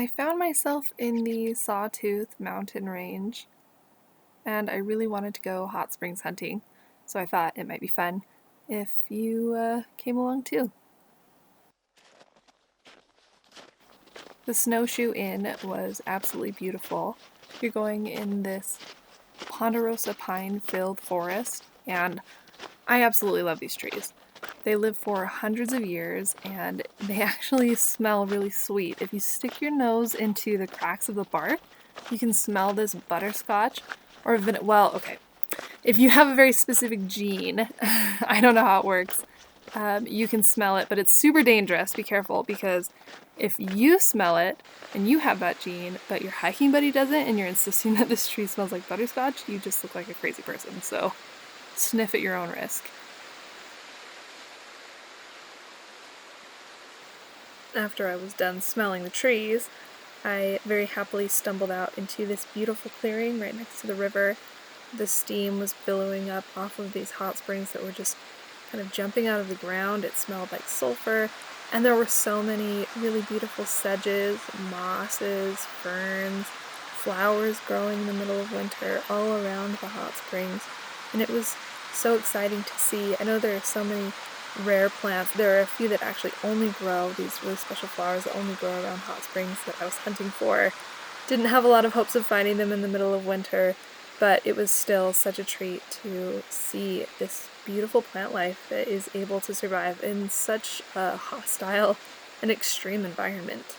I found myself in the Sawtooth mountain range, and I really wanted to go hot springs hunting, so I thought it might be fun if you came along too. The Snowshoe Inn was absolutely beautiful. You're going in this ponderosa pine-filled forest, and I absolutely love these trees. They live for hundreds of years, and they actually smell really sweet. If you stick your nose into the cracks of the bark, you can smell this butterscotch or well, okay. If you have a very specific gene, I don't know how it works, you can smell it, but it's super dangerous. Be careful, because if you smell it and you have that gene, but your hiking buddy doesn't, and you're insisting that this tree smells like butterscotch, you just look like a crazy person. So sniff at your own risk. After I was done smelling the trees, I very happily stumbled out into this beautiful clearing right next to the river. The steam was billowing up off of these hot springs that were just kind of jumping out of the ground. It smelled like sulfur, and there were so many really beautiful sedges, mosses, ferns, flowers growing in the middle of winter all around the hot springs, and it was so exciting to see. I know there are so many rare plants. There are a few that actually only grow, these really special flowers that only grow around hot springs that I was hunting for. Didn't have a lot of hopes of finding them in the middle of winter, but it was still such a treat to see this beautiful plant life that is able to survive in such a hostile and extreme environment.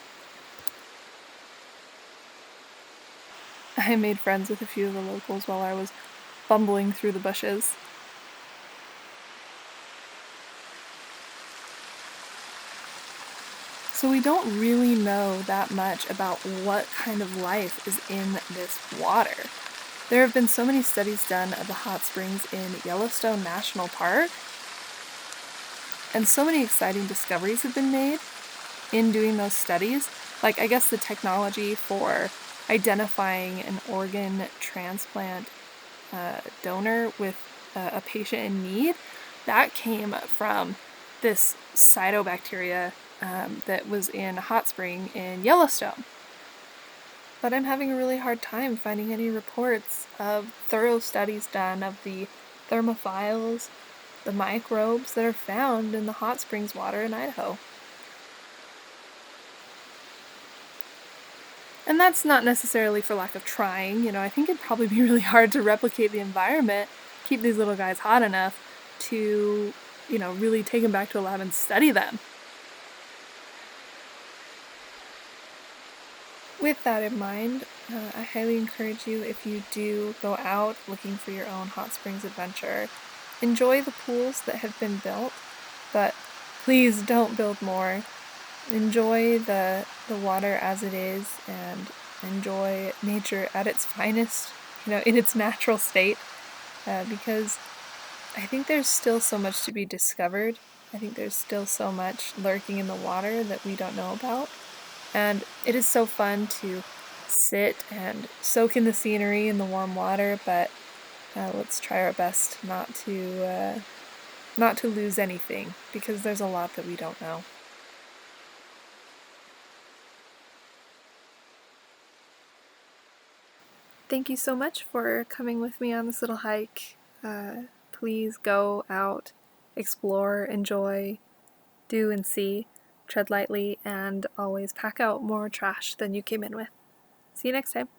I made friends with a few of the locals while I was bumbling through the bushes. So we don't really know that much about what kind of life is in this water. There have been so many studies done of the hot springs in Yellowstone National Park, and so many exciting discoveries have been made in doing those studies. Like, I guess the technology for identifying an organ transplant donor with a patient in need, that came from this cyanobacteria that was in a hot spring in Yellowstone. But I'm having a really hard time finding any reports of thorough studies done of the thermophiles, the microbes that are found in the hot springs water in Idaho. And that's not necessarily for lack of trying. I think it'd probably be really hard to replicate the environment, keep these little guys hot enough to, really take them back to a lab and study them. With that in mind, I highly encourage you, if you do go out looking for your own hot springs adventure, enjoy the pools that have been built, but please don't build more. Enjoy the water as it is, and enjoy nature at its finest, in its natural state, because I think there's still so much to be discovered. I think there's still so much lurking in the water that we don't know about. And it is so fun to sit and soak in the scenery in the warm water, but let's try our best not to lose anything, because there's a lot that we don't know. Thank you so much for coming with me on this little hike. Please go out, explore, enjoy, do and see, tread lightly, and always pack out more trash than you came in with. See you next time.